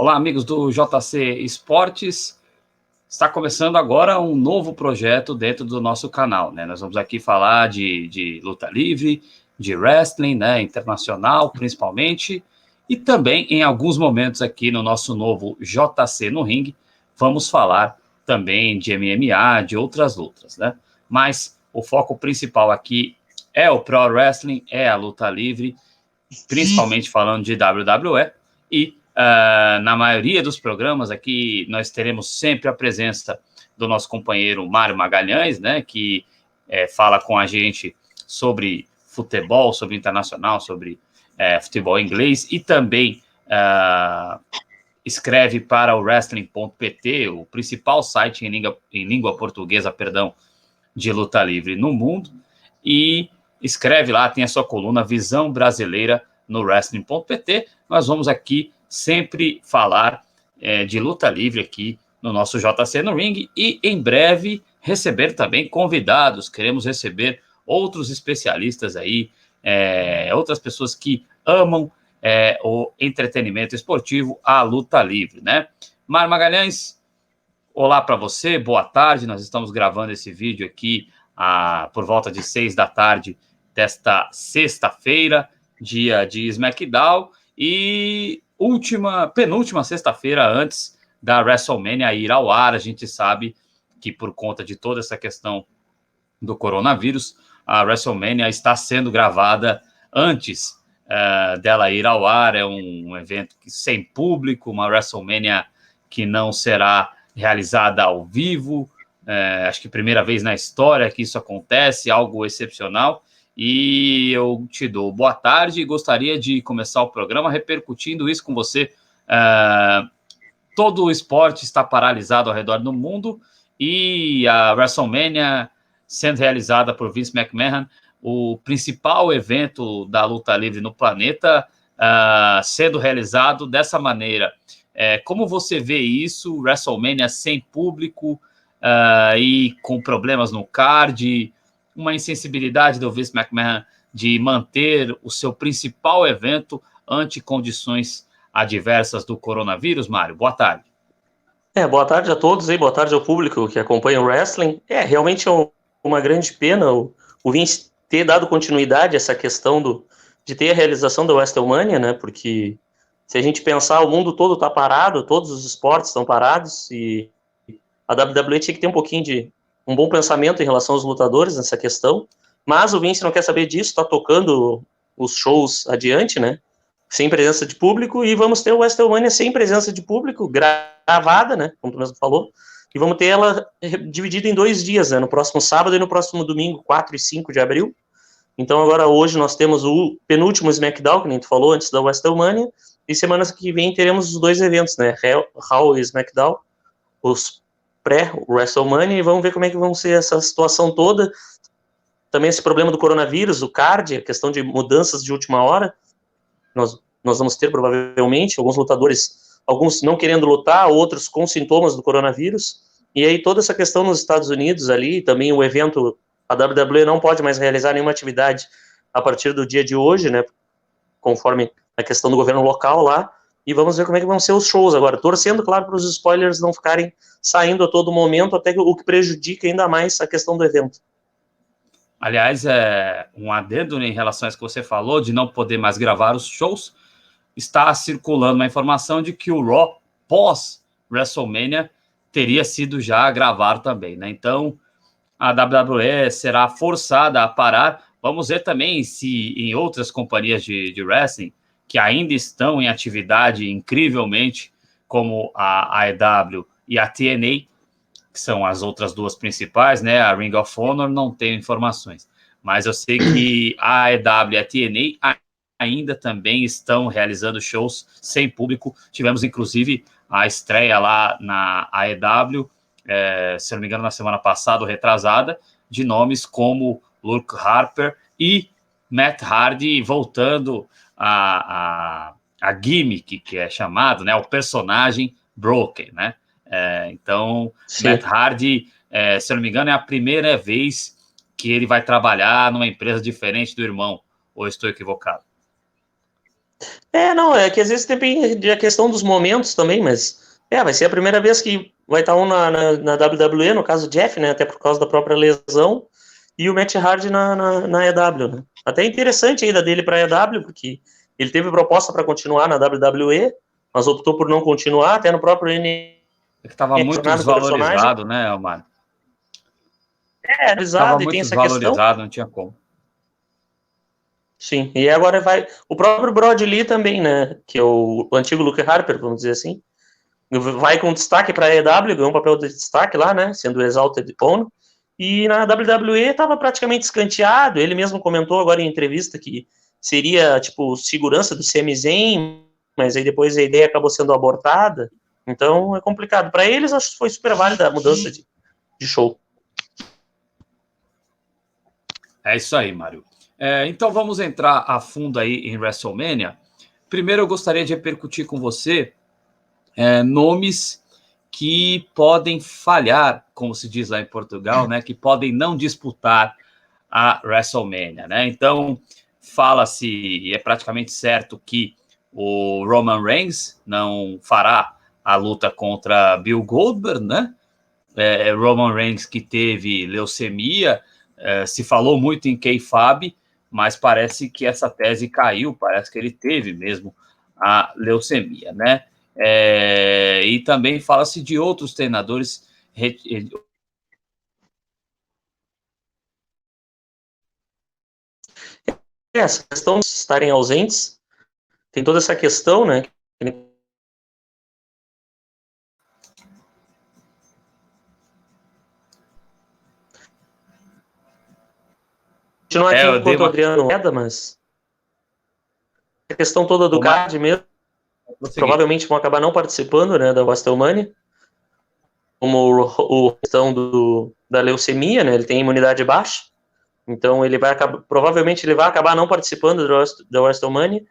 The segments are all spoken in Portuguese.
Olá, amigos do JC Esportes. Está começando agora um novo projeto dentro do nosso canal, né? Nós vamos aqui falar de luta livre, de wrestling, né? Internacional, principalmente, e também, em alguns momentos aqui no nosso novo JC no Ringue, vamos falar também de MMA, de outras lutas, né? Mas o foco principal aqui é o Pro Wrestling, é a luta livre, principalmente falando de WWE, e na maioria dos programas aqui nós teremos sempre a presença do nosso companheiro Mário Magalhães, né, que fala com a gente sobre futebol, sobre internacional, sobre futebol inglês, e também escreve para o Wrestling.pt, o principal site em língua portuguesa, de luta livre no mundo, e escreve lá, tem a sua coluna Visão Brasileira no Wrestling.pt. Nós vamos aqui sempre falar de luta livre aqui no nosso JC no Ring, e em breve receber também convidados. Queremos receber outros especialistas aí, outras pessoas que amam o entretenimento esportivo, a luta livre, né? Mário Magalhães, olá para você, boa tarde. Nós estamos gravando esse vídeo aqui por volta de 6 da tarde desta sexta-feira, dia de SmackDown, e penúltima sexta-feira antes da WrestleMania ir ao ar. A gente sabe que por conta de toda essa questão do coronavírus, a WrestleMania está sendo gravada antes dela ir ao ar. É um evento sem público, uma WrestleMania que não será realizada ao vivo. Acho que primeira vez na história que isso acontece, algo excepcional. E eu te dou boa tarde e gostaria de começar o programa repercutindo isso com você. Todo o esporte está paralisado ao redor do mundo, e a WrestleMania sendo realizada por Vince McMahon, o principal evento da luta livre no planeta, sendo realizado dessa maneira. Como você vê isso, WrestleMania sem público e com problemas no card, uma insensibilidade do Vince McMahon de manter o seu principal evento ante condições adversas do coronavírus? Mário, boa tarde. Boa tarde a todos aí, boa tarde ao público que acompanha o wrestling. Realmente uma grande pena o Vince ter dado continuidade a essa questão de ter a realização da WrestleMania, né? Porque se a gente pensar, o mundo todo está parado, todos os esportes estão parados, e a WWE tinha que ter um bom pensamento em relação aos lutadores nessa questão, mas o Vince não quer saber disso, está tocando os shows adiante, né? Sem presença de público, e vamos ter o WrestleMania sem presença de público, gravada, né, como tu mesmo falou, e vamos ter ela dividida em 2 dias, né, no próximo sábado e no próximo domingo, 4 e 5 de abril. Então agora hoje nós temos o penúltimo SmackDown, que nem tu falou, antes da WrestleMania, e semana que vem teremos os 2 eventos, né, Raw e SmackDown, os pré-WrestleMania, e vamos ver como é que vão ser essa situação toda. Também esse problema do coronavírus, o card, a questão de mudanças de última hora, nós vamos ter provavelmente alguns lutadores, alguns não querendo lutar, outros com sintomas do coronavírus, e aí toda essa questão nos Estados Unidos ali, também o evento, a WWE não pode mais realizar nenhuma atividade a partir do dia de hoje, né, conforme a questão do governo local lá, e vamos ver como é que vão ser os shows agora, torcendo, claro, para os spoilers não ficarem saindo a todo momento, até o que prejudica ainda mais a questão do evento. Aliás, um adendo em relação a isso que você falou, de não poder mais gravar os shows. Está circulando uma informação de que o Raw pós-WrestleMania teria sido já gravado também, né? Então, a WWE será forçada a parar. Vamos ver também se em outras companhias de wrestling que ainda estão em atividade incrivelmente, como a AEW e a TNA, que são as outras duas principais, né? A Ring of Honor não tem informações, mas eu sei que a AEW e a TNA ainda também estão realizando shows sem público. Tivemos, inclusive, a estreia lá na AEW, se não me engano, na semana passada, ou retrasada, de nomes como Luke Harper e Matt Hardy voltando a gimmick, que é chamado, né, o personagem Broken, né? Então, sim. Matt Hardy, se eu não me engano, é a primeira vez que ele vai trabalhar numa empresa diferente do irmão, ou estou equivocado? Não, é que às vezes depende a questão dos momentos também, mas vai ser a primeira vez que vai estar um na WWE, no caso o Jeff, né, até por causa da própria lesão, e o Matt Hardy na EW, né. Até interessante a ida dele para a EW, porque ele teve proposta para continuar na WWE, mas optou por não continuar, até no próprio É que estava muito desvalorizado, né, Omar? Estava e muito tem essa questão. desvalorizado, não tinha como. Sim, e agora vai o próprio Brody Lee também, né, que é o antigo Luke Harper, vamos dizer assim, vai com destaque para a EW, ganhou um papel de destaque lá, né, sendo o Exalted One, e na WWE estava praticamente escanteado, ele mesmo comentou agora em entrevista que seria, tipo, segurança do Sami Zayn, mas aí depois a ideia acabou sendo abortada, então é complicado. Para eles, acho que foi super válida a mudança de show. É isso aí, Mário. Então vamos entrar a fundo aí em WrestleMania. Primeiro eu gostaria de repercutir com você nomes que podem falhar, como se diz lá em Portugal, né? Que podem não disputar a WrestleMania, né? Então fala-se, e é praticamente certo, que o Roman Reigns não fará a luta contra Bill Goldberg, né? Roman Reigns que teve leucemia, se falou muito em kayfabe, mas parece que essa tese caiu, parece que ele teve mesmo a leucemia, né? E também fala-se de outros treinadores. Essa questão de estarem ausentes, tem toda essa questão, né? Continuar aqui enquanto o Adriano Reda, mas a questão toda do card mesmo, provavelmente vão acabar não participando, né, da WrestleMania, como o questão da leucemia, né, ele tem imunidade baixa, então ele vai acabar, provavelmente ele vai acabar não participando da WrestleMania,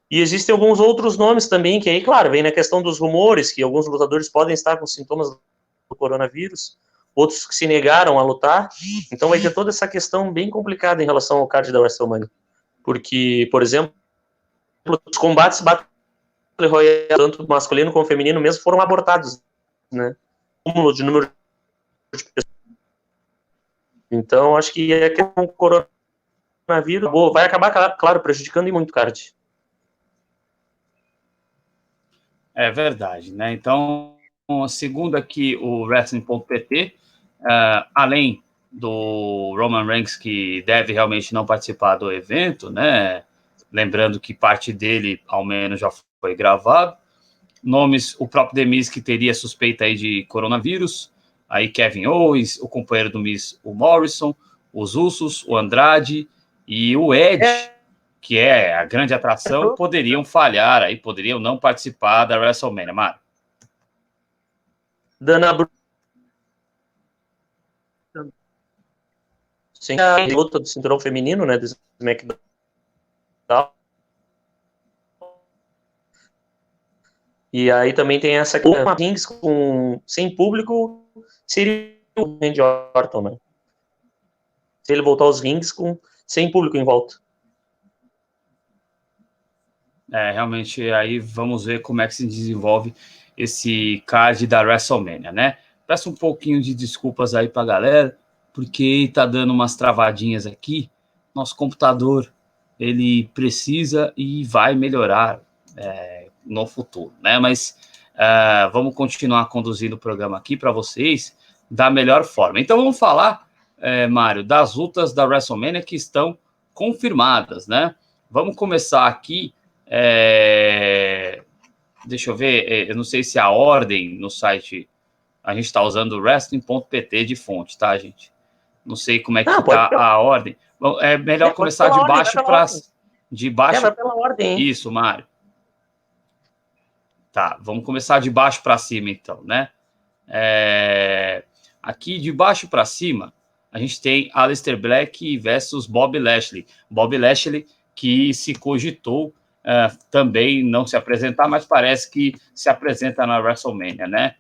e existem alguns outros nomes também, que aí, claro, vem na questão dos rumores, que alguns lutadores podem estar com sintomas do coronavírus, outros que se negaram a lutar, então vai ter toda essa questão bem complicada em relação ao card da WrestleMania, porque, por exemplo, os combates Battle Royale, tanto masculino como feminino mesmo, foram abortados, né, cúmulo de número de pessoas. Então, acho que a questão do coronavírus vai acabar, claro, prejudicando e muito o card. É verdade, né? Então, segundo aqui o Wrestling.pt, além do Roman Reigns, que deve realmente não participar do evento, né? Lembrando que parte dele, ao menos, já foi gravado. Nomes, o próprio The Miz, que teria suspeita aí de coronavírus. Aí Kevin Owens, o companheiro do Miz, o Morrison, os Usos, o Andrade e o Edge, que é a grande atração, poderiam falhar aí, poderiam não participar da WrestleMania, Mário. Dana Brooke. Sim, a luta do cinturão feminino, né, do SmackDown. E aí também tem essa rings sem público, seria o Randy Orton, né? Se ele voltar aos rings sem público em volta. Realmente, aí vamos ver como é que se desenvolve esse card da WrestleMania, né? Peço um pouquinho de desculpas aí pra galera, porque tá dando umas travadinhas aqui. Nosso computador, ele precisa e vai melhorar no futuro, né? Mas vamos continuar conduzindo o programa aqui para vocês da melhor forma. Então vamos falar, Mário, das lutas da WrestleMania que estão confirmadas, né? Vamos começar aqui. Deixa eu ver, eu não sei se a ordem no site, a gente está usando o wrestling.pt de fonte, tá, gente? Não sei como é que está a ordem. Bom, é melhor começar de baixo para... De baixo... vai pela ordem, hein? Isso, Mário. Tá, vamos começar de baixo para cima, então, né? Aqui, de baixo para cima, a gente tem Aleister Black versus Bobby Lashley. Bobby Lashley, que se cogitou também não se apresentar, mas parece que se apresenta na WrestleMania, né?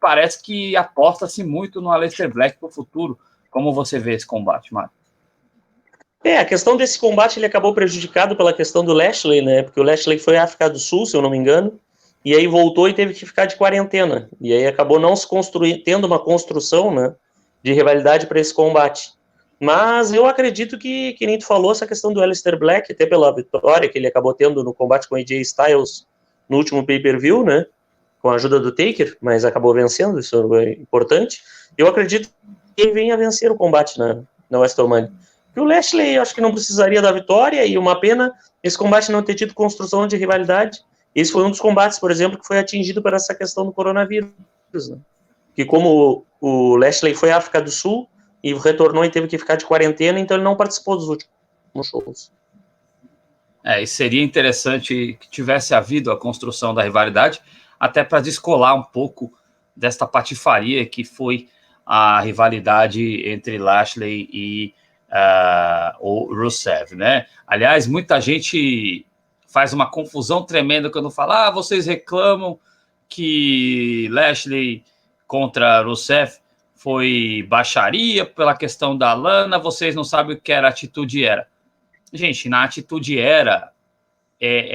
Parece que aposta-se muito no Aleister Black para o futuro. Como você vê esse combate, Mário? A questão desse combate, ele acabou prejudicado pela questão do Lashley, né? Porque o Lashley foi à África do Sul, se eu não me engano, e aí voltou e teve que ficar de quarentena. E aí acabou não se tendo uma construção, né, de rivalidade para esse combate. Mas eu acredito que nem tu falou, essa questão do Aleister Black, até pela vitória que ele acabou tendo no combate com AJ Styles no último pay-per-view, né, com a ajuda do Taker, mas acabou vencendo, isso é importante. Eu acredito que ele venha vencer o combate na WrestleMania. Porque o Lashley, eu acho que não precisaria da vitória, e uma pena esse combate não ter tido construção de rivalidade. Esse foi um dos combates, por exemplo, que foi atingido por essa questão do coronavírus, né? Que como o Lashley foi à África do Sul e retornou e teve que ficar de quarentena, então ele não participou dos últimos shows. E seria interessante que tivesse havido a construção da rivalidade, até para descolar um pouco desta patifaria que foi a rivalidade entre Lashley e o Rusev, né? Aliás, muita gente faz uma confusão tremenda quando fala, vocês reclamam que Lashley contra Rusev foi baixaria pela questão da Lana, vocês não sabem o que era atitude era. Gente, na atitude era,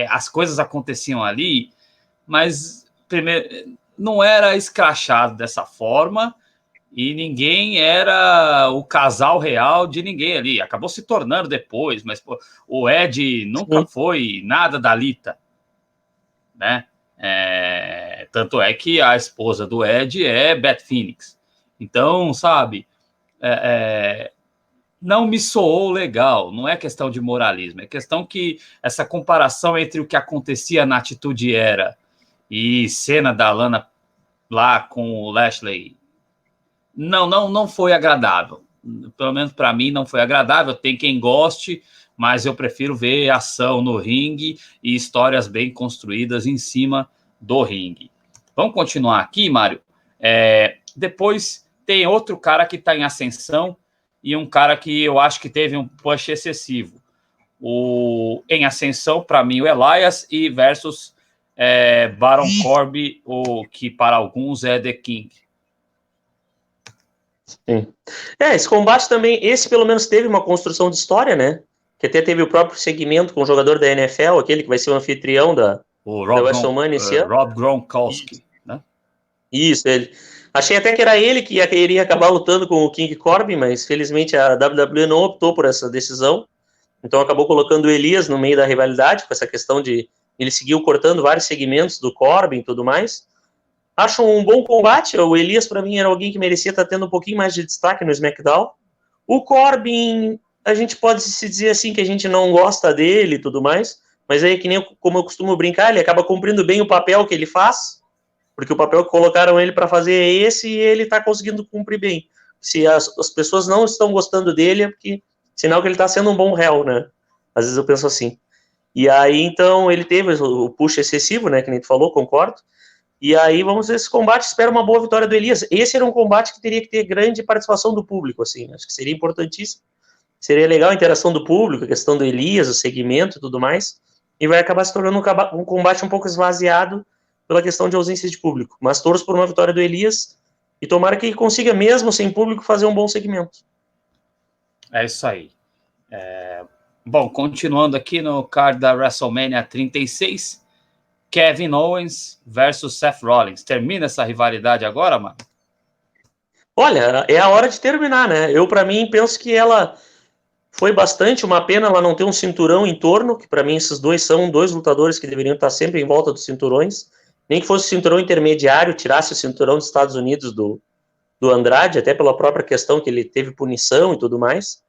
as coisas aconteciam ali, mas primeiro não era escrachado dessa forma, e ninguém era o casal real de ninguém ali. Acabou se tornando depois, mas pô, o Ed nunca foi nada da Lita, né? Tanto é que a esposa do Ed é Beth Phoenix. Então, sabe, não me soou legal. Não é questão de moralismo, é questão que essa comparação entre o que acontecia na atitude era e cena da Lana lá com o Lashley não foi agradável. Pelo menos para mim não foi agradável. Tem quem goste, mas eu prefiro ver ação no ringue e histórias bem construídas em cima do ringue. Vamos continuar aqui, Mário. Depois tem outro cara que está em ascensão e um cara que eu acho que teve um push excessivo. Em ascensão, para mim, o Elias e versus Baron Corbin, o que para alguns é The King. Sim. Esse combate também, esse pelo menos teve uma construção de história, né? Que até teve o próprio segmento com o jogador da NFL, aquele que vai ser o anfitrião da WrestleMania esse ano. Rob Gronkowski, né? Isso, ele. Achei até que era ele que iria acabar lutando com o King Corbin, mas felizmente a WWE não optou por essa decisão. Então acabou colocando o Elias no meio da rivalidade, com essa questão de ele seguiu cortando vários segmentos do Corbin e tudo mais. Acho um bom combate. O Elias, para mim, era alguém que merecia estar tendo um pouquinho mais de destaque no SmackDown. O Corbin, a gente pode se dizer assim que a gente não gosta dele e tudo mais, mas aí, que nem como eu costumo brincar, ele acaba cumprindo bem o papel que ele faz, porque o papel que colocaram ele para fazer é esse e ele está conseguindo cumprir bem. Se as pessoas não estão gostando dele, é porque sinal que ele está sendo um bom réu, né? Às vezes eu penso assim. E aí, então, ele teve o push excessivo, né, que nem tu falou, concordo. E aí vamos ver esse combate, espero uma boa vitória do Elias. Esse era um combate que teria que ter grande participação do público, assim, acho que seria importantíssimo. Seria legal a interação do público, a questão do Elias, o segmento e tudo mais, e vai acabar se tornando um combate um pouco esvaziado pela questão de ausência de público. Mas torço por uma vitória do Elias e tomara que ele consiga, mesmo sem público, fazer um bom segmento. É isso aí. Bom, continuando aqui no card da WrestleMania 36, Kevin Owens versus Seth Rollins. Termina essa rivalidade agora, mano? Olha, é a hora de terminar, né? Eu, para mim, penso que ela foi bastante uma pena ela não ter um cinturão em torno, que para mim esses dois são dois lutadores que deveriam estar sempre em volta dos cinturões. Nem que fosse o cinturão intermediário, tirasse o cinturão dos Estados Unidos do Andrade, até pela própria questão que ele teve punição e tudo mais.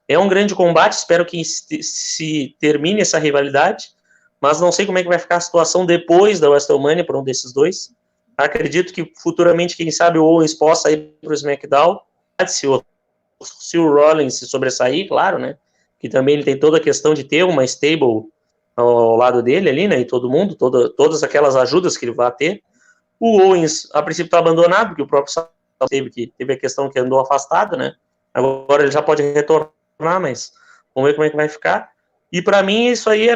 É um grande combate, espero que se termine essa rivalidade, mas não sei como é que vai ficar a situação depois da WrestleMania para um desses dois. Acredito que futuramente, quem sabe, o Owens possa ir para o SmackDown, se o Rollins se sobressair, claro, né? Que também ele tem toda a questão de ter uma stable ao lado dele ali, né? E todo mundo, todas aquelas ajudas que ele vai ter. O Owens, a princípio, está abandonado, porque o próprio teve a questão que andou afastado, né? Agora ele já pode retornar, mas vamos ver como é que vai ficar. E para mim isso aí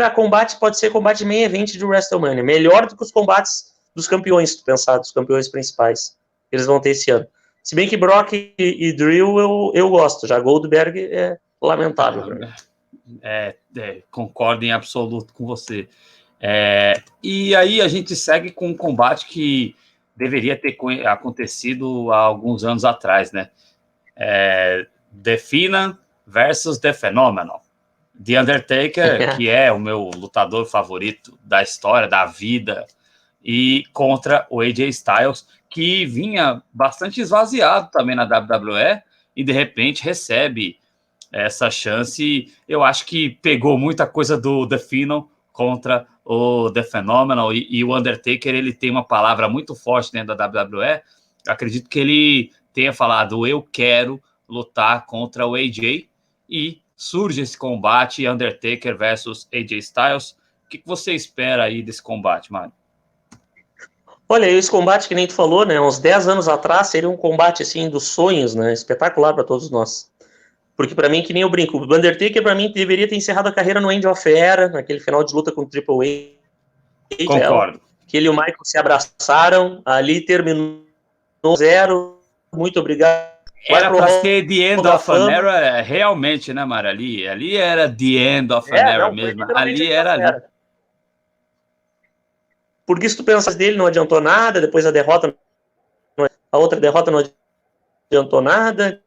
pode ser combate main event de WrestleMania, melhor do que os combates dos campeões, se tu pensar, dos campeões principais, que eles vão ter esse ano. Se bem que Brock e Drew eu gosto, já Goldberg é lamentável. concordo em absoluto com você. E aí a gente segue com um combate que deveria ter acontecido há alguns anos atrás, né? The Phenom versus The Phenomenal. The Undertaker, que é o meu lutador favorito da história, da vida, e contra o AJ Styles, que vinha bastante esvaziado também na WWE, e de repente recebe essa chance. Eu acho que pegou muita coisa do The Phenom contra o The Phenomenal, e o Undertaker, ele tem uma palavra muito forte dentro da WWE. Eu acredito que ele tenha falado: eu quero lutar contra o AJ, e surge esse combate Undertaker versus AJ Styles. O que você espera aí desse combate, Mário? Olha, esse combate que nem tu falou, né, uns 10 anos atrás, seria um combate, assim, dos sonhos, né, espetacular para todos nós. Porque para mim, que nem eu brinco, o Undertaker para mim deveria ter encerrado a carreira no End of Era, naquele final de luta com o Triple H. Concordo. Que ele e o Michael se abraçaram, ali terminou 0, muito obrigado. Era para ser The End of an Era, realmente, né, Mário? Ali era The End of an Era mesmo. Ali era ali. Porque se tu pensas dele, não adiantou nada, depois a outra derrota não adiantou nada,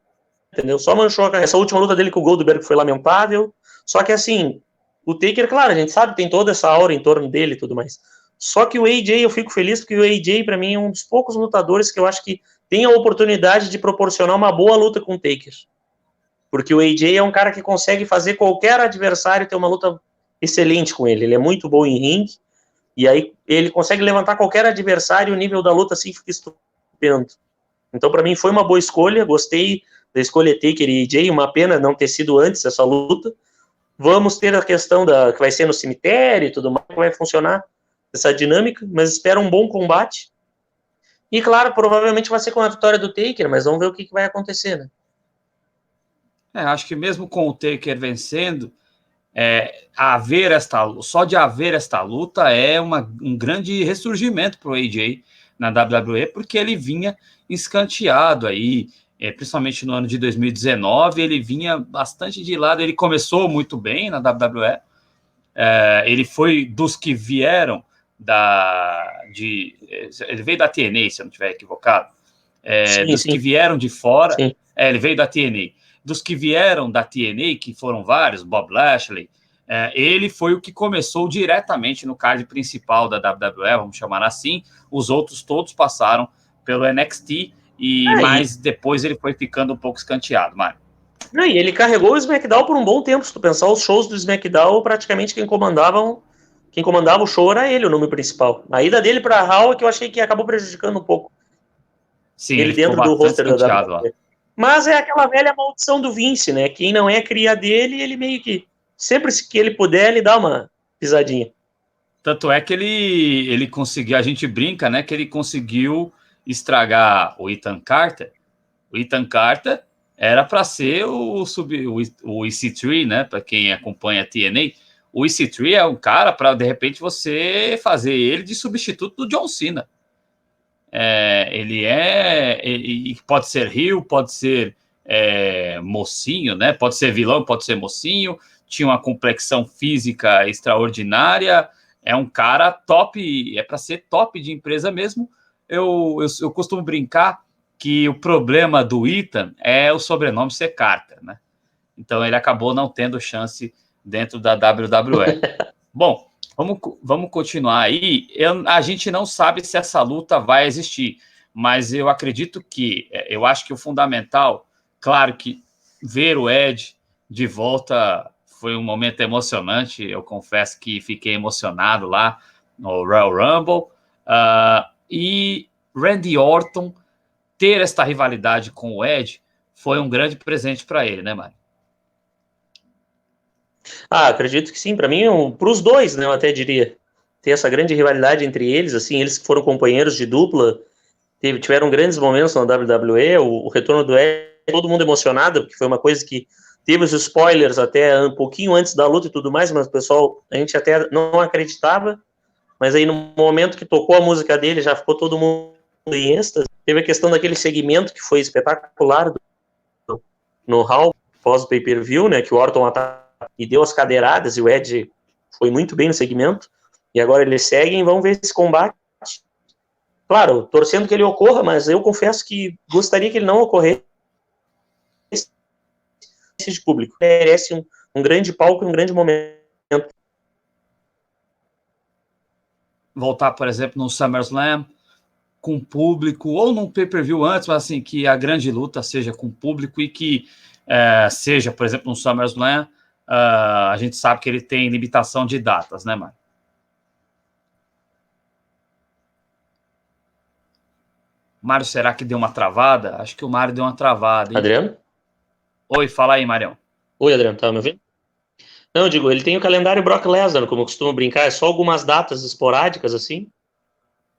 entendeu? Só manchou essa última luta dele com o Goldberg, foi lamentável. Só que assim, o Taker, claro, a gente sabe, tem toda essa aura em torno dele e tudo mais. Só que o AJ, eu fico feliz porque o AJ, para mim, é um dos poucos lutadores que eu acho que tem a oportunidade de proporcionar uma boa luta com o Taker. Porque o AJ é um cara que consegue fazer qualquer adversário ter uma luta excelente com ele. Ele é muito bom em ringue, e aí ele consegue levantar qualquer adversário, o nível da luta assim fica estupendo. Então, para mim, foi uma boa escolha, gostei da escolha Taker e AJ, uma pena não ter sido antes essa luta. Vamos ter a questão que vai ser no cemitério e tudo mais, que vai funcionar essa dinâmica, mas espero um bom combate. E, claro, provavelmente vai ser com a vitória do Taker, mas vamos ver o que vai acontecer, né? Acho que mesmo com o Taker vencendo, só de haver esta luta é um grande ressurgimento para o AJ na WWE, porque ele vinha escanteado aí, principalmente no ano de 2019, ele vinha bastante de lado. Ele começou muito bem na WWE, ele foi dos que vieram ele veio da TNA, se eu não estiver equivocado, sim. Que vieram de fora, ele veio da TNA, dos que vieram da TNA, que foram vários, Bob Lashley, ele foi o que começou diretamente no card principal da WWE, vamos chamar assim. Os outros todos passaram pelo NXT, mas depois ele foi ficando um pouco escanteado, Mário. E ele carregou o SmackDown por um bom tempo. Se tu pensar, os shows do SmackDown, praticamente quem comandava o show era ele, o nome principal. A ida dele para a Raw é que eu achei que acabou prejudicando um pouco. Sim, ele dentro do roster da WWE. Mas é aquela velha maldição do Vince, né? Quem não é cria dele, ele meio que sempre que ele puder, ele dá uma pisadinha. Tanto é que ele conseguiu, a gente brinca, né, que ele conseguiu estragar o Ethan Carter. O Ethan Carter era para ser o EC3, né, para quem acompanha a TNA. O EC3 é um cara para, de repente, você fazer ele de substituto do John Cena. Ele pode ser heel, pode ser mocinho, né, pode ser vilão, pode ser mocinho. Tinha uma complexão física extraordinária, é um cara top, é para ser top de empresa mesmo. Eu costumo brincar que o problema do Ethan é o sobrenome ser Carter, né? Então ele acabou não tendo chance dentro da WWE. Bom, vamos continuar aí. A gente não sabe se essa luta vai existir, mas eu acredito que, eu acho que o fundamental, claro que ver o Edge de volta foi um momento emocionante. Eu confesso que fiquei emocionado lá no Royal Rumble. E Randy Orton ter esta rivalidade com o Edge foi um grande presente para ele, né, Mário? Acredito que sim. Para mim, para os dois, né, eu até diria. Ter essa grande rivalidade entre eles, assim, eles que foram companheiros de dupla, tiveram grandes momentos na WWE. O retorno do Edge, todo mundo emocionado, porque foi uma coisa que teve os spoilers até um pouquinho antes da luta e tudo mais, mas o pessoal, a gente até não acreditava, mas aí no momento que tocou a música dele, já ficou todo mundo em êxtase. Teve a questão daquele segmento que foi espetacular no Raw, pós-pay-per-view, né, que o Orton ataca e deu as cadeiradas, e o Ed foi muito bem no segmento, e agora eles seguem, vão ver esse combate. Claro, torcendo que ele ocorra, mas eu confesso que gostaria que ele não ocorresse de público. Merece um grande palco e um grande momento. Voltar, por exemplo, no SummerSlam, com público, ou num pay-per-view antes, mas assim, que a grande luta seja com público e que seja, por exemplo, no SummerSlam, a gente sabe que ele tem limitação de datas, né, Mário? Mário, será que deu uma travada? Acho que o Mário deu uma travada, hein? Adriano? Oi, fala aí, Marião. Oi, Adriano, tá me ouvindo? Não, eu digo, ele tem o calendário Brock Lesnar, como eu costumo brincar, é só algumas datas esporádicas, assim,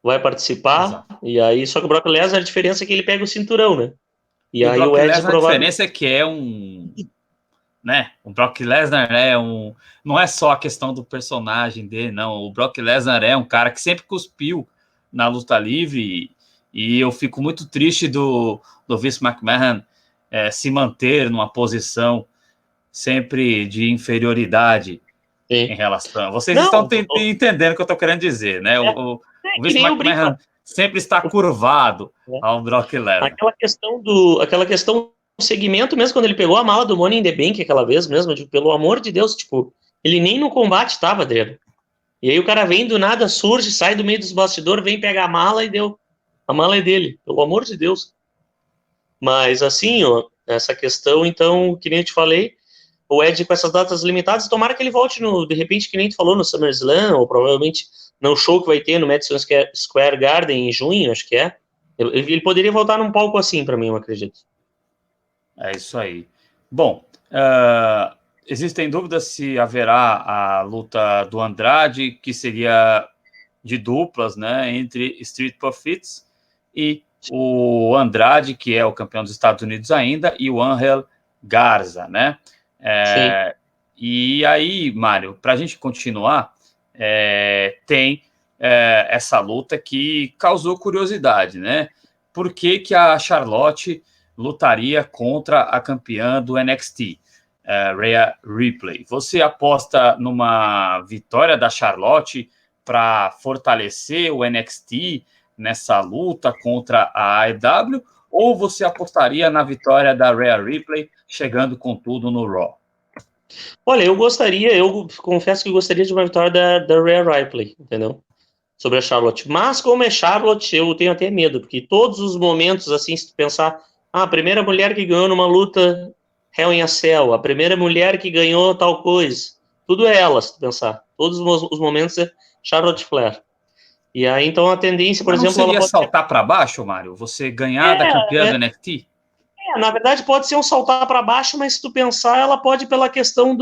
vai participar, Exato. e aí, só que o Brock Lesnar, a diferença é que ele pega o cinturão, né? E aí Brock o Ed Lesnar, provavelmente... a diferença é que é né? O Brock Lesnar não é só a questão do personagem dele, não. O Brock Lesnar é um cara que sempre cuspiu na luta livre e eu fico muito triste do Vince McMahon se manter numa posição sempre de inferioridade em relação. Vocês estão entendendo o que eu estou querendo dizer, né? O Vince McMahon sempre está curvado ao Brock Lesnar. Aquela questão do segmento, mesmo quando ele pegou a mala do Money in the Bank aquela vez mesmo, eu digo, pelo amor de Deus, tipo, ele nem no combate estava, Adriano. E aí o cara vem do nada, surge, sai do meio dos bastidores, vem pegar a mala e deu. A mala é dele, pelo amor de Deus. Mas assim, ó, essa questão, então, que nem eu te falei, o Ed com essas datas limitadas, tomara que ele volte de repente, que nem tu falou, no SummerSlam, ou provavelmente no show que vai ter no Madison Square Garden em junho, acho que é. Ele poderia voltar num palco assim, para mim, eu acredito. É isso aí. Bom, existem dúvidas se haverá a luta do Andrade, que seria de duplas, né, entre Street Profits e o Andrade, que é o campeão dos Estados Unidos ainda, e o Angel Garza, né? E aí, Mário, para a gente continuar, tem essa luta que causou curiosidade, né? Por que a Charlotte lutaria contra a campeã do NXT, Rhea Ripley? Você aposta numa vitória da Charlotte para fortalecer o NXT nessa luta contra a AEW, ou você apostaria na vitória da Rhea Ripley chegando com tudo no Raw? Olha, eu confesso que gostaria de uma vitória da Rhea Ripley, entendeu? Sobre a Charlotte. Mas como é Charlotte, eu tenho até medo, porque todos os momentos, assim, se tu pensar, a primeira mulher que ganhou numa luta Hell in a Cell, a primeira mulher que ganhou tal coisa, tudo é ela, se tu pensar. Todos os momentos é Charlotte Flair. E aí, então, a tendência, por exemplo... Não seria saltar para baixo, Mário? Você ganhar da campeã do NXT? Na verdade, pode ser um saltar para baixo, mas se tu pensar, ela pode pela questão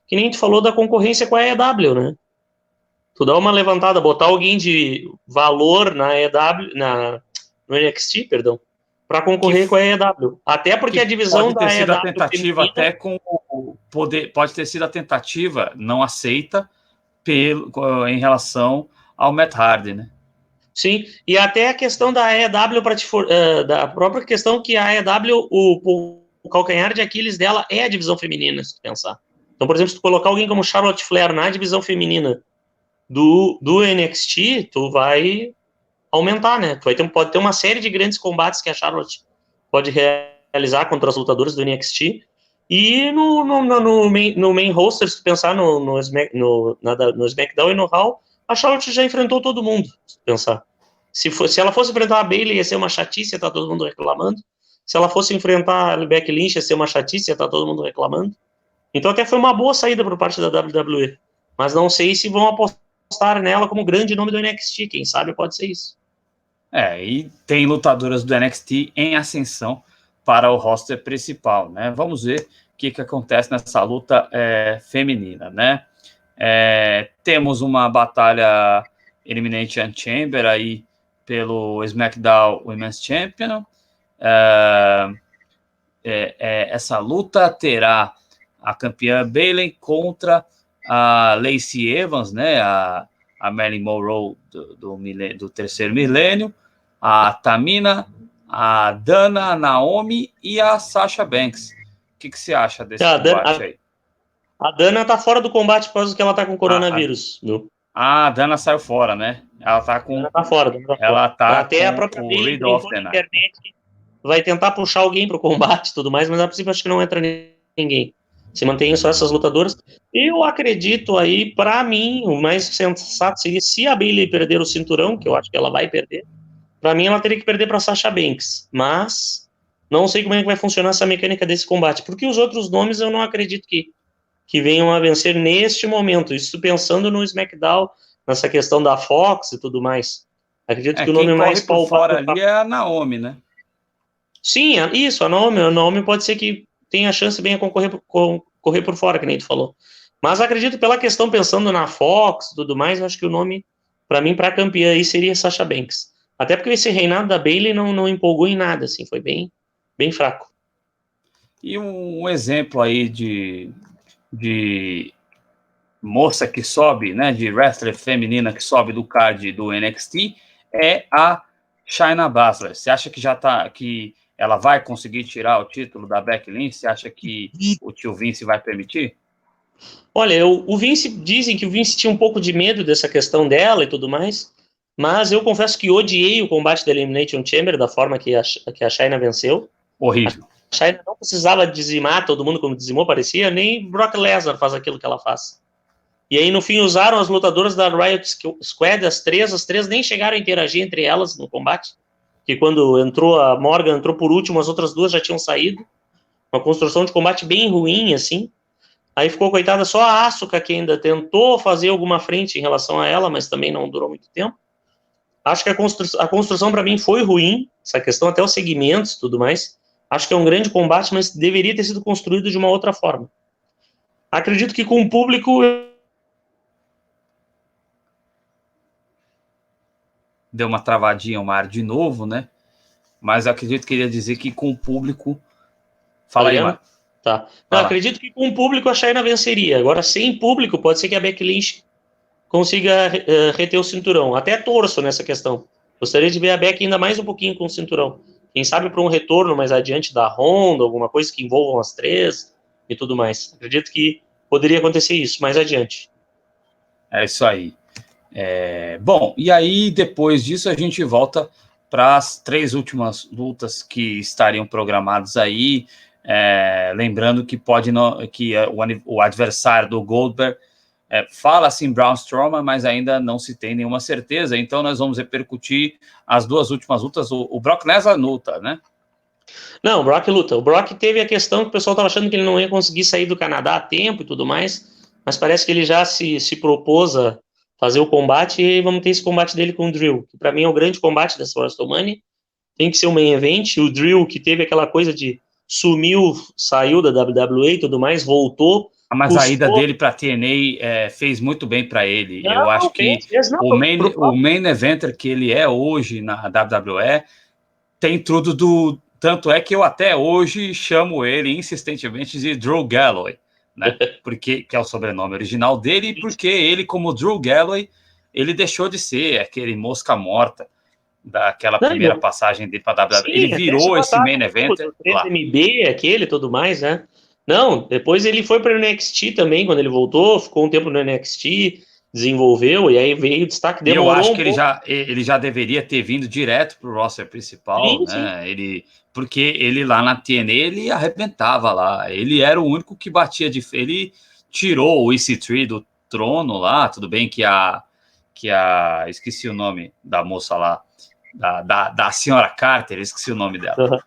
que nem tu falou, da concorrência com a AEW, né? Tu dá uma levantada, botar alguém de valor na AEW, no NXT, perdão, para concorrer com a AEW. Até porque a divisão pode ter sido AEW a tentativa feminina, até com o poder, pode ter sido a tentativa não aceita em relação ao Matt Hardy, né? Sim, e até a questão da AEW, da própria questão que a AEW, o calcanhar de Aquiles dela é a divisão feminina, se tu pensar. Então, por exemplo, se tu colocar alguém como Charlotte Flair na divisão feminina do NXT, tu vai aumentar, né? Pode ter uma série de grandes combates que a Charlotte pode realizar contra os lutadores do NXT. E no main roster, se tu pensar no SmackDown e no Raw, a Charlotte já enfrentou todo mundo, se pensar. Se ela fosse enfrentar a Bayley, ia ser uma chatice, ia estar todo mundo reclamando. Se ela fosse enfrentar a Becky Lynch, ia ser uma chatice, ia estar todo mundo reclamando. Então até foi uma boa saída por parte da WWE. Mas não sei se vão apostar nela como grande nome do NXT. Quem sabe pode ser isso. E tem lutadoras do NXT em ascensão para o roster principal, né? Vamos ver o que acontece nessa luta feminina, né? Temos uma batalha Elimination Chamber aí pelo SmackDown Women's Champion. Essa luta terá a campeã Bayley contra a Lacey Evans, né? A Marilyn Monroe do terceiro milênio, a Tamina, a Dana, a Naomi e a Sasha Banks. O que você acha desse combate aí? A Dana tá fora do combate por causa que ela tá com coronavírus, viu? A Dana saiu fora, né? Ela tá com. Dana tá fora, Dana tá Ela fora. tá Até a com própria o Bayley Reed of brincou the na Night. internet que vai tentar puxar alguém pro combate e tudo mais, mas a princípio acho que não entra ninguém. Se mantém só essas lutadoras. Eu acredito aí, pra mim, o mais sensato seria se a Bayley perder o cinturão, que eu acho que ela vai perder. Pra mim, ela teria que perder pra Sasha Banks. Mas não sei como é que vai funcionar essa mecânica desse combate, porque os outros nomes eu não acredito que venham a vencer neste momento. Isso pensando no SmackDown, nessa questão da Fox e tudo mais. Acredito que o Quem nome corre mais por fora palpável... ali é a Naomi, né? Sim, isso, a Naomi pode ser que tenha chance bem a correr por fora, que nem tu falou. Mas acredito pela questão, pensando na Fox e tudo mais, eu acho que o nome, para mim, para campeã aí seria Sasha Banks. Até porque esse reinado da Bayley não empolgou em nada, assim, foi bem fraco. E um exemplo aí de moça que sobe, né, de wrestler feminina que sobe do card do NXT é a Shayna Baszler. Você acha que que ela vai conseguir tirar o título da Becky Lynch? Você acha que o tio Vince vai permitir? Olha, dizem que o Vince tinha um pouco de medo dessa questão dela e tudo mais, mas eu confesso que odiei o combate da Elimination Chamber, da forma que a Shayna venceu. Horrível. A Shayna não precisava dizimar todo mundo como dizimou, parecia, nem Brock Lesnar faz aquilo que ela faz. E aí, no fim, usaram as lutadoras da Riot Squad, as três nem chegaram a interagir entre elas no combate, que quando a Morgan entrou por último, as outras duas já tinham saído. Uma construção de combate bem ruim, assim. Aí ficou, coitada, só a Asuka, que ainda tentou fazer alguma frente em relação a ela, mas também não durou muito tempo. Acho que a construção para mim foi ruim, essa questão até os segmentos e tudo mais. Acho que é um grande combate, mas deveria ter sido construído de uma outra forma. Acredito que com o público... Deu uma travadinha o mar de novo, né? Mas eu acredito que ele ia dizer que com o público... Fala aí, Mar. Tá. Não, acredito que com o público a Shayna venceria. Agora, sem público, pode ser que a Becky Lynch consiga reter o cinturão. Até torço nessa questão. Gostaria de ver a Becky ainda mais um pouquinho com o cinturão. Quem sabe para um retorno mais adiante da Honda, alguma coisa que envolvam as três e tudo mais. Acredito que poderia acontecer isso mais adiante. É isso aí. Bom, e aí depois disso a gente volta para as 3 últimas lutas que estariam programadas aí. Lembrando que o adversário do Goldberg fala assim Braun Strowman, mas ainda não se tem nenhuma certeza. Então nós vamos repercutir as 2 últimas lutas. O Brock Lesnar luta, né? Não, o Brock luta. O Brock teve a questão que o pessoal estava achando que ele não ia conseguir sair do Canadá a tempo e tudo mais, mas parece que ele já se propôs a fazer o combate e vamos ter esse combate dele com o Drew, que para mim é o grande combate dessa WrestleMania. Tem que ser um main event. O Drew, que teve aquela coisa de sumiu, saiu da WWE e tudo mais, voltou. Mas a ida dele para a TNA fez muito bem para ele. Eu acho que o main eventer que ele é hoje na WWE tem tudo Tanto é que eu até hoje chamo ele insistentemente de Drew Galloway, né? Porque que é o sobrenome original dele, e porque ele, como Drew Galloway, ele deixou de ser aquele mosca morta daquela primeira passagem dele para a WWE. Ele virou esse main eventer. 3MB, aquele e tudo mais, né? Não, depois ele foi para o NXT também, quando ele voltou, ficou um tempo no NXT, desenvolveu, e aí veio o destaque, demorou. E eu acho que ele já deveria ter vindo direto para o roster principal, sim, né? Sim. Porque ele lá na TNA, ele arrebentava lá. Ele era o único que batia de... Ele tirou o EC3 do trono lá, tudo bem que esqueci o nome da moça lá, da senhora Carter, esqueci o nome dela. Uhum.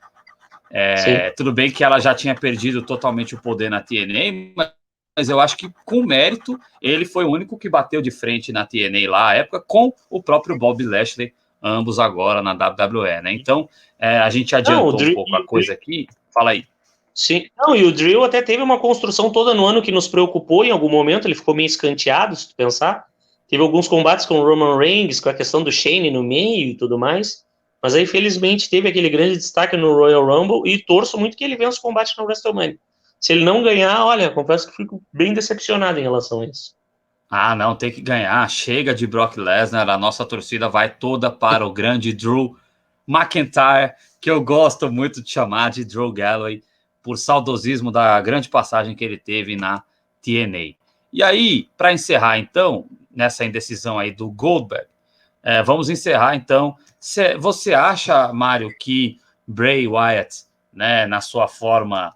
Tudo bem que ela já tinha perdido totalmente o poder na TNA, mas eu acho que com mérito ele foi o único que bateu de frente na TNA lá à época com o próprio Bobby Lashley, ambos agora na WWE, né? Então a gente adiantou um pouco a coisa aqui. Fala aí. Sim, e o Drew até teve uma construção toda no ano que nos preocupou em algum momento, ele ficou meio escanteado, se tu pensar. Teve alguns combates com o Roman Reigns, com a questão do Shane no meio e tudo mais. Mas aí, felizmente, teve aquele grande destaque no Royal Rumble e torço muito que ele vença o combate no WrestleMania. Se ele não ganhar, olha, confesso que fico bem decepcionado em relação a isso. Não, tem que ganhar. Chega de Brock Lesnar, a nossa torcida vai toda para o grande Drew McIntyre, que eu gosto muito de chamar de Drew Galloway, por saudosismo da grande passagem que ele teve na TNA. E aí, para encerrar, então, nessa indecisão aí do Goldberg, vamos encerrar, então. Você acha, Mário, que Bray Wyatt, né, na sua forma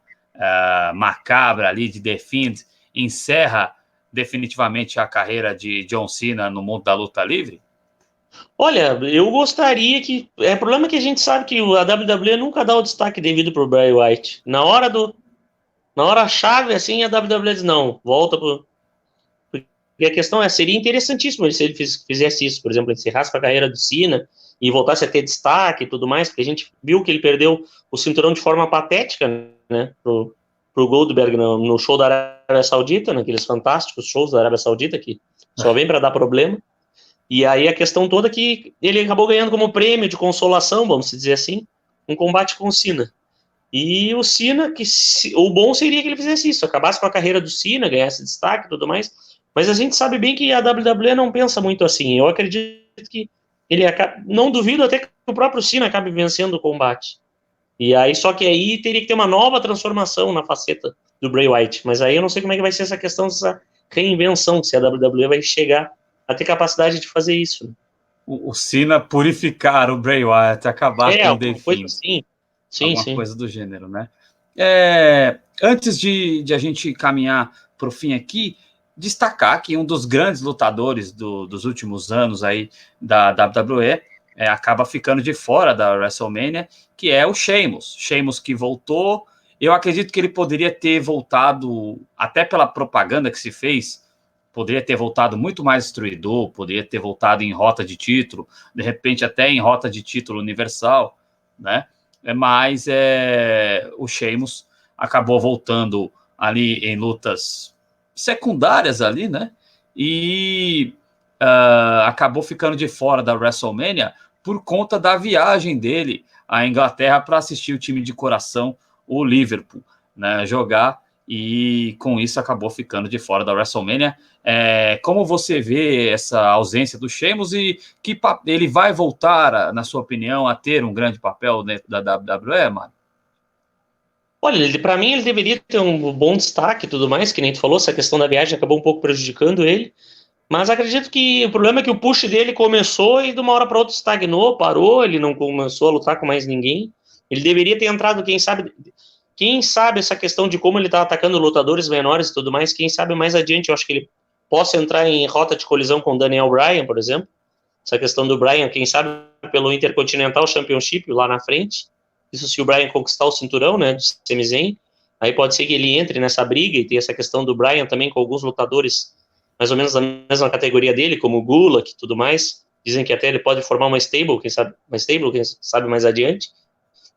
macabra ali de The Fiend, encerra definitivamente a carreira de John Cena no mundo da luta livre? Olha, eu gostaria que... O problema é que a gente sabe que a WWE nunca dá o destaque devido pro Bray Wyatt. Na hora chave, assim, a WWE diz, não, volta pro... E a questão seria interessantíssimo se ele fizesse isso, por exemplo, encerrasse a carreira do Cena e voltasse a ter destaque e tudo mais, porque a gente viu que ele perdeu o cinturão de forma patética, né, pro Goldberg no show da Arábia Saudita, naqueles fantásticos shows da Arábia Saudita que só vem para dar problema. E aí a questão toda é que ele acabou ganhando como prêmio de consolação, vamos dizer assim, um combate com o Cena. E o Cena, o bom seria que ele fizesse isso, acabasse com a carreira do Cena, ganhasse destaque e tudo mais, mas a gente sabe bem que a WWE não pensa muito assim. Eu acredito que ele não duvido até que o próprio Cena acabe vencendo o combate. E aí, só que aí teria que ter uma nova transformação na faceta do Bray Wyatt, mas aí eu não sei como é que vai ser essa questão dessa reinvenção, se a WWE vai chegar a ter capacidade de fazer isso. Né? O Cena purificar o Bray Wyatt, acabar com o The Fiend. Assim. Alguma coisa do gênero, né? Antes de a gente caminhar para o fim aqui, destacar que um dos grandes lutadores dos últimos anos aí da WWE acaba ficando de fora da WrestleMania, que é o Sheamus. Sheamus que voltou. Eu acredito que ele poderia ter voltado, até pela propaganda que se fez, poderia ter voltado muito mais destruidor, poderia ter voltado em rota de título, de repente até em rota de título universal, né? Mas o Sheamus acabou voltando ali em lutas secundárias ali, né? E acabou ficando de fora da WrestleMania por conta da viagem dele à Inglaterra para assistir o time de coração, o Liverpool, né, jogar, e com isso acabou ficando de fora da WrestleMania. Como você vê essa ausência do Sheamus e que ele vai voltar, na sua opinião, a ter um grande papel dentro da WWE, Mário? Olha, para mim ele deveria ter um bom destaque e tudo mais, que nem tu falou, essa questão da viagem acabou um pouco prejudicando ele, mas acredito que o problema é que o push dele começou e de uma hora para outra estagnou, parou, ele não começou a lutar com mais ninguém. Ele deveria ter entrado, quem sabe essa questão de como ele está atacando lutadores menores e tudo mais, quem sabe mais adiante eu acho que ele possa entrar em rota de colisão com o Daniel Bryan, por exemplo. Essa questão do Bryan, quem sabe pelo Intercontinental Championship lá na frente. Isso se o Bryan conquistar o cinturão, né, do Sami Zayn, aí pode ser que ele entre nessa briga e tenha essa questão do Bryan também com alguns lutadores mais ou menos da mesma categoria dele, como o Gulak e tudo mais. Dizem que até ele pode formar uma stable, quem sabe mais adiante.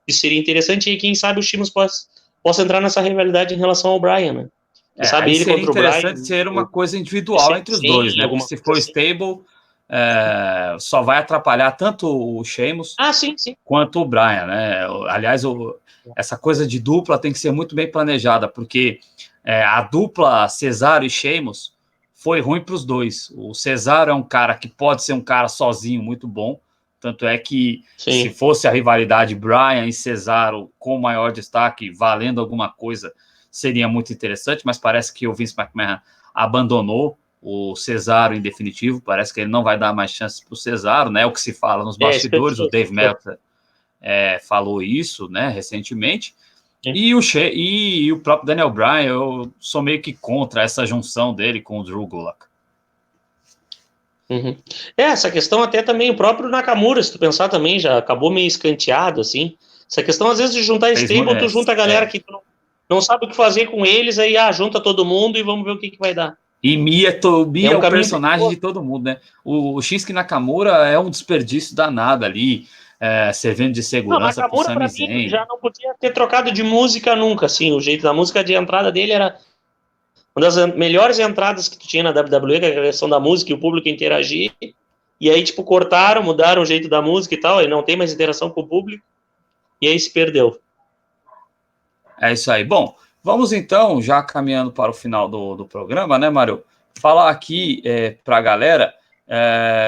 Isso seria interessante e quem sabe o Sheamus possa entrar nessa rivalidade em relação ao Bryan, né? Sabe ele contra o Bryan. Seria interessante ser uma coisa individual entre os dois, né? Porque se for stable, só vai atrapalhar tanto o Sheamus quanto o Bryan, né? Aliás, essa coisa de dupla tem que ser muito bem planejada, porque a dupla Cesaro e Sheamus foi ruim para os dois. O Cesaro é um cara que pode ser um cara sozinho muito bom, tanto é que se fosse a rivalidade Bryan e Cesaro com maior destaque, valendo alguma coisa, seria muito interessante, mas parece que o Vince McMahon abandonou o Cesaro em definitivo, parece que ele não vai dar mais chances para o Cesaro, né? O que se fala nos bastidores, o Dave Meltzer falou isso, né, recentemente. E o próprio Daniel Bryan, eu sou meio que contra essa junção dele com o Drew Gulak. Uhum. Essa questão até também, o próprio Nakamura, se tu pensar também, já acabou meio escanteado, assim. Essa questão, às vezes, de juntar stable, tu junta a galera que tu não sabe o que fazer com eles, aí junta todo mundo e vamos ver o que vai dar. E Mia é o personagem de todo mundo, né? O Shinsuke Nakamura é um desperdício danado ali, servindo de segurança pro Sami Zayn. Já não podia ter trocado de música nunca, assim, o jeito da música de entrada dele era uma das melhores entradas que tu tinha na WWE, que é a questão da música e o público interagir, e aí, tipo, cortaram, mudaram o jeito da música e tal, e não tem mais interação com o público, e aí se perdeu. É isso aí. Bom, vamos então, já caminhando para o final do programa, né, Mário? Falar aqui para a galera,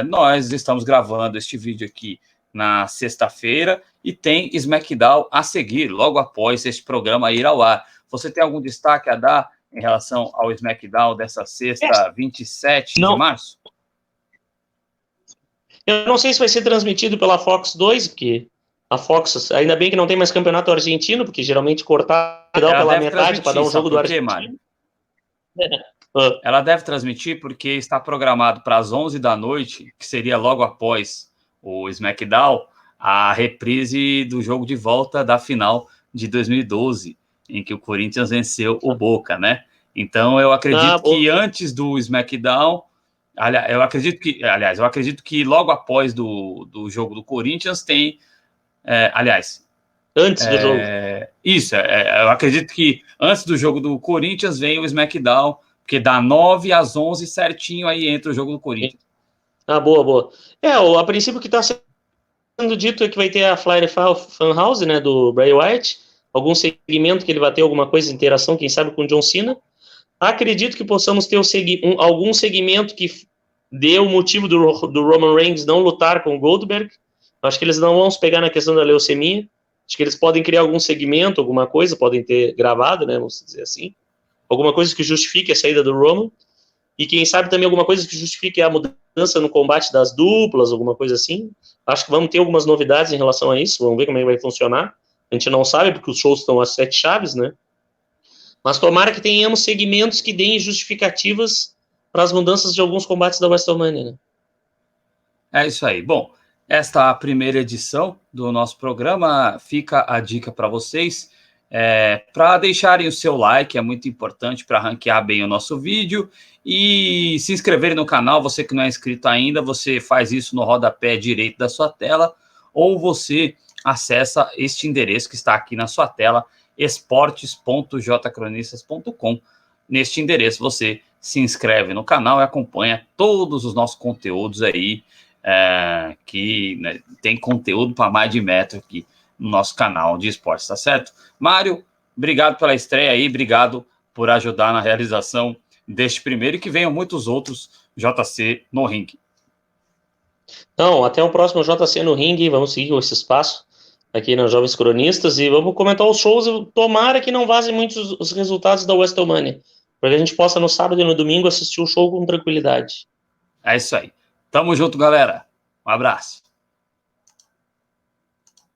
nós estamos gravando este vídeo aqui na sexta-feira e tem SmackDown a seguir, logo após este programa ir ao ar. Você tem algum destaque a dar em relação ao SmackDown dessa sexta, 27 de março? Eu não sei se vai ser transmitido pela Fox 2, porque a Fox, ainda bem que não tem mais campeonato argentino, porque geralmente cortar pela metade para dar um jogo do argentino. Ela deve transmitir porque está programado para as 11 da noite, que seria logo após o SmackDown, a reprise do jogo de volta da final de 2012, em que o Corinthians venceu o Boca, né? Então, eu acredito que antes do SmackDown, eu acredito que logo após do jogo do Corinthians tem, antes do jogo. Isso, eu acredito que antes do jogo do Corinthians vem o SmackDown, porque dá 9 às 11 certinho, aí entra o jogo do Corinthians. Boa. A princípio que está sendo dito é que vai ter a Flying Fan House, né, do Bray Wyatt, algum segmento que ele vai ter alguma coisa de interação, quem sabe com o John Cena. Acredito que possamos ter algum segmento que dê o motivo do Roman Reigns não lutar com o Goldberg. Acho que eles não vão se pegar na questão da leucemia. Acho que eles podem criar algum segmento, alguma coisa, podem ter gravado, né, vamos dizer assim. Alguma coisa que justifique a saída do Roman. E quem sabe também alguma coisa que justifique a mudança no combate das duplas, alguma coisa assim. Acho que vamos ter algumas novidades em relação a isso. Vamos ver como é que vai funcionar. A gente não sabe, porque os shows estão às 7 chaves, né? Mas tomara que tenhamos segmentos que deem justificativas para as mudanças de alguns combates da WrestleMania, né? É isso aí. Bom, esta primeira edição do nosso programa, fica a dica para vocês, para deixarem o seu like, é muito importante para ranquear bem o nosso vídeo, e se inscreverem no canal. Você que não é inscrito ainda, você faz isso no rodapé direito da sua tela, ou você acessa este endereço que está aqui na sua tela, esportes.jcronistas.com. Neste endereço você se inscreve no canal e acompanha todos os nossos conteúdos aí, que, né, tem conteúdo para mais de metro aqui no nosso canal de esportes, tá certo? Mário, obrigado pela estreia aí, obrigado por ajudar na realização deste primeiro, e que venham muitos outros JC no ringue. Então, até o próximo JC no ringue, vamos seguir com esse espaço aqui nas Jovens Cronistas e vamos comentar os shows. Tomara que não vazem muitos os resultados da WrestleMania, para que a gente possa no sábado e no domingo assistir o show com tranquilidade. É isso aí. Tamo junto, galera. Um abraço.